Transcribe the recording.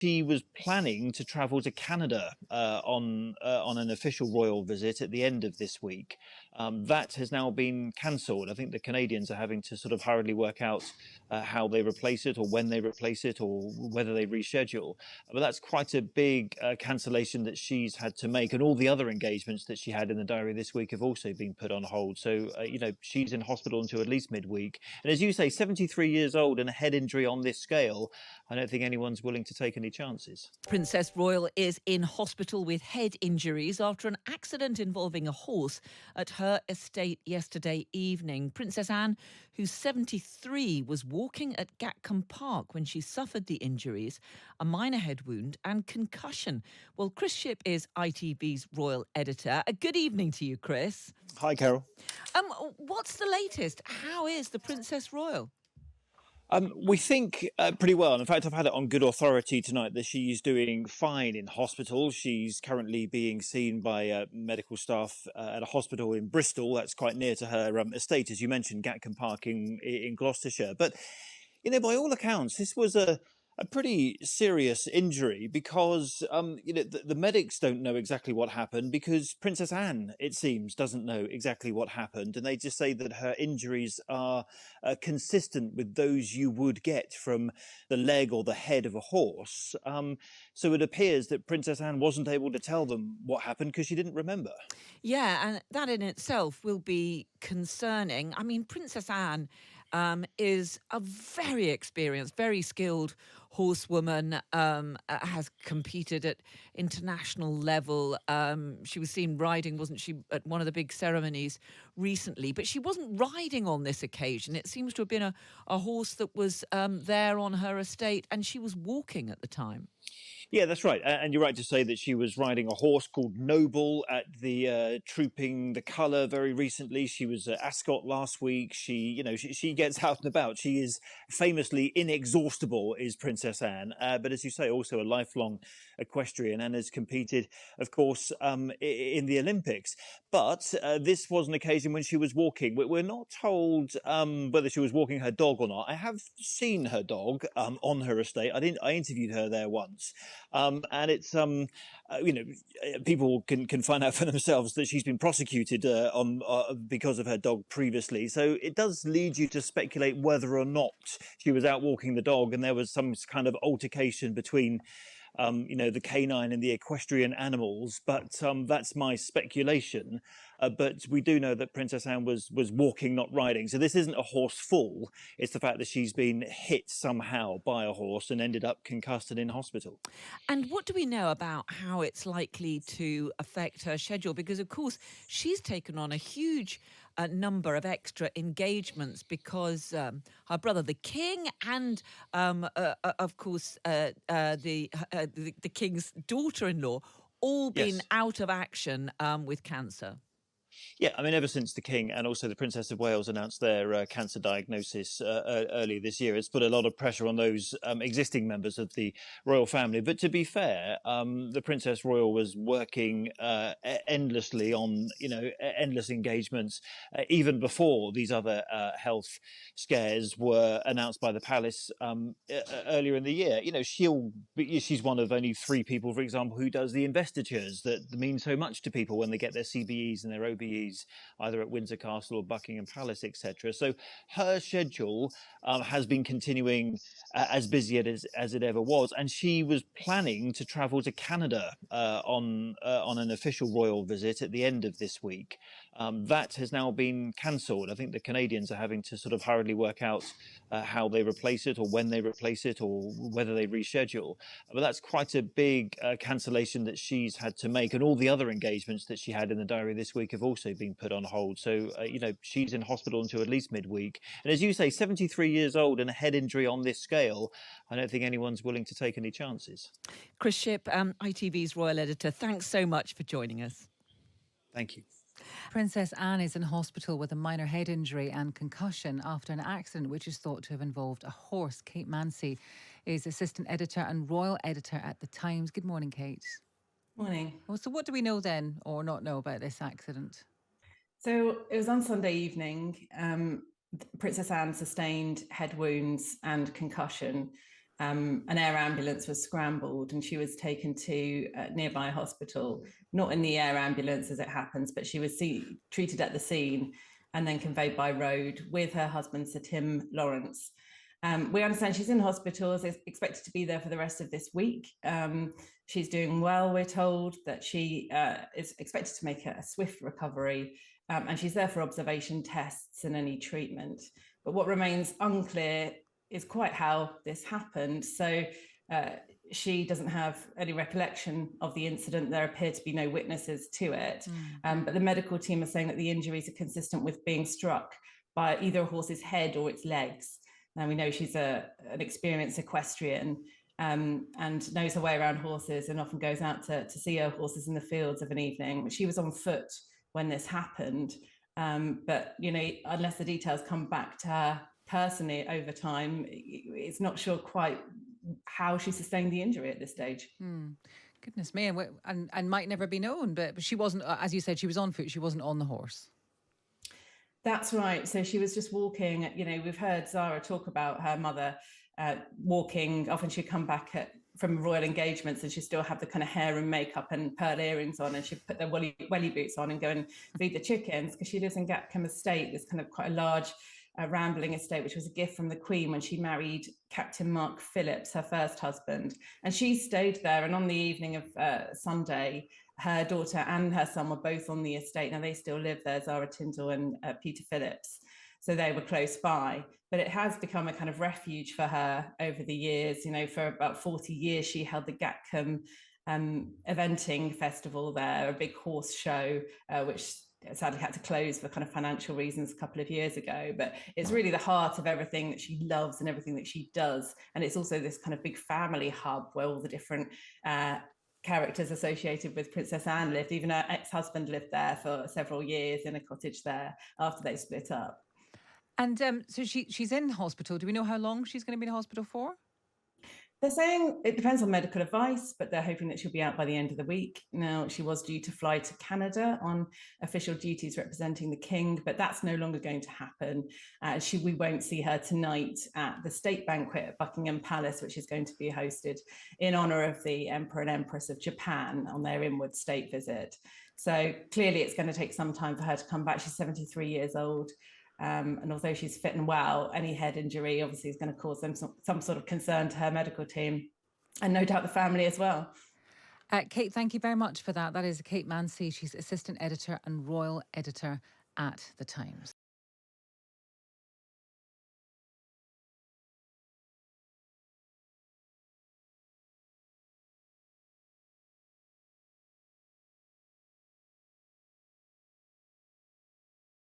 She was planning to travel to Canada on an official royal visit at the end of this week. That has now been cancelled. I think the Canadians are having to sort of hurriedly work out how they replace it, or when they replace it, or whether they reschedule. But that's quite a big cancellation that she's had to make, and all the other engagements that she had in the diary this week have also been put on hold. So she's in hospital until at least midweek. And as you say, 73 years old and a head injury on this scale, I don't think anyone's willing to take any chances. Princess Royal is in hospital with head injuries after an accident involving a horse at her estate yesterday evening. Princess Anne, who's 73, was walking at Gatcombe Park when she suffered the injuries, a minor head wound and concussion. Well, Chris Shipp is ITV's royal editor. A good evening to you, Chris. Hi, Carol. What's the latest? How is the Princess Royal? We think pretty well. And in fact, I've had it on good authority tonight that she's doing fine in hospital. She's currently being seen by medical staff at a hospital in Bristol. That's quite near to her estate, as you mentioned, Gatcombe Park in Gloucestershire. But, by all accounts, this was a pretty serious injury because, the medics don't know exactly what happened because Princess Anne, it seems, doesn't know exactly what happened. And they just say that her injuries are consistent with those you would get from the leg or the head of a horse. So it appears that Princess Anne wasn't able to tell them what happened because she didn't remember. Yeah, and that in itself will be concerning. I mean, Princess Anne is a very experienced, very skilled horsewoman, has competed at international level. She was seen riding, wasn't she, at one of the big ceremonies recently, but she wasn't riding on this occasion. It seems to have been a horse that was there on her estate, and she was walking at the time. Yeah, that's right. And you're right to say that she was riding a horse called Noble at the Trooping the Colour very recently. She was at Ascot last week. She gets out and about. She is famously inexhaustible, is Princess Anne. But as you say, also a lifelong equestrian and has competed, of course, in the Olympics. But this was an occasion when she was walking. We're not told whether she was walking her dog or not. I have seen her dog on her estate. I interviewed her there once. And it's, people can find out for themselves that she's been prosecuted because of her dog previously. So it does lead you to speculate whether or not she was out walking the dog and there was some kind of altercation between the canine and the equestrian animals, but that's my speculation. But we do know that Princess Anne was walking, not riding. So this isn't a horse fall. It's the fact that she's been hit somehow by a horse and ended up concussed and in hospital. And what do we know about how it's likely to affect her schedule? Because, of course, she's taken on a huge number of extra engagements because her brother, the king, and, of course, the king's daughter-in-law, all been out of action with cancer. Yeah, I mean, ever since the King and also the Princess of Wales announced their cancer diagnosis earlier this year, it's put a lot of pressure on those existing members of the royal family. But to be fair, the Princess Royal was working endlessly on, endless engagements, even before these other health scares were announced by the palace earlier in the year. She's one of only 3 people, for example, who does the investitures that mean so much to people when they get their CBEs and their OBEs, either at Windsor Castle or Buckingham Palace, etc. So her schedule has been continuing as busy as it ever was, and she was planning to travel to Canada on an official royal visit at the end of this week. That has now been cancelled. I think the Canadians are having to sort of hurriedly work out how they replace it, or when they replace it, or whether they reschedule. But that's quite a big cancellation that she's had to make, and all the other engagements that she had in the diary this week have also been put on hold. So, she's in hospital until at least midweek. And as you say, 73 years old and a head injury on this scale, I don't think anyone's willing to take any chances. Chris Shipp, ITV's royal editor, thanks so much for joining us. Thank you. Princess Anne is in hospital with a minor head injury and concussion after an accident which is thought to have involved a horse. Kate Mancy is assistant editor and royal editor at The Times. Good morning, Kate. Morning. Well, so what do we know then or not know about this accident? So it was on Sunday evening. Princess Anne sustained head wounds and concussion. an air ambulance was scrambled and she was taken to a nearby hospital, not in the air ambulance as it happens, but she was treated at the scene and then conveyed by road with her husband, Sir Tim Lawrence. We understand she's in hospital, is expected to be there for the rest of this week. She's doing well, we're told, that she is expected to make a swift recovery, and she's there for observation tests and any treatment. But what remains unclear is quite how this happened. So she doesn't have any recollection of the incident. There appear to be no witnesses to it. But the medical team are saying that the injuries are consistent with being struck by either a horse's head or its legs. And we know she's an experienced equestrian and knows her way around horses and often goes out to see her horses in the fields of an evening. She was on foot when this happened. But, you know, unless the details come back to her personally over time, it's not sure quite how she sustained the injury at this stage. Goodness me, and might never be known. But she wasn't, as you said, she was on foot. She wasn't on the horse. That's right. So she was just walking. You know, we've heard Zara talk about her mother walking. Often she'd come back from royal engagements and she'd still have the kind of hair and makeup and pearl earrings on, and she'd put the welly boots on and go and feed the chickens, because she lives in Gatcombe Estate, this kind of quite a large rambling estate, which was a gift from the Queen when she married Captain Mark Phillips, her first husband. And she stayed there. And on the evening of Sunday, her daughter and her son were both on the estate. Now they still live there, Zara Tyndall and Peter Phillips. So they were close by. But it has become a kind of refuge for her over the years. You know, for about 40 years, she held the Gatcombe eventing festival there, a big horse show, which sadly had to close for kind of financial reasons a couple of years ago. But it's really the heart of everything that she loves and everything that she does. And it's also this kind of big family hub where all the different characters associated with Princess Anne lived. Even her ex-husband lived there for several years in a cottage there after they split up. And so she's in hospital. Do we know how long she's going to be in hospital for? They're saying it depends on medical advice, but they're hoping that she'll be out by the end of the week. Now, she was due to fly to Canada on official duties representing the King, but that's no longer going to happen. We won't see her tonight at the state banquet at Buckingham Palace, which is going to be hosted in honour of the Emperor and Empress of Japan on their inward state visit. So clearly it's going to take some time for her to come back. She's 73 years old. And although she's fit and well, any head injury obviously is going to cause them some sort of concern to her medical team, and no doubt the family as well. Kate, thank you very much for that. That is Kate Mancy. She's assistant editor and royal editor at The Times.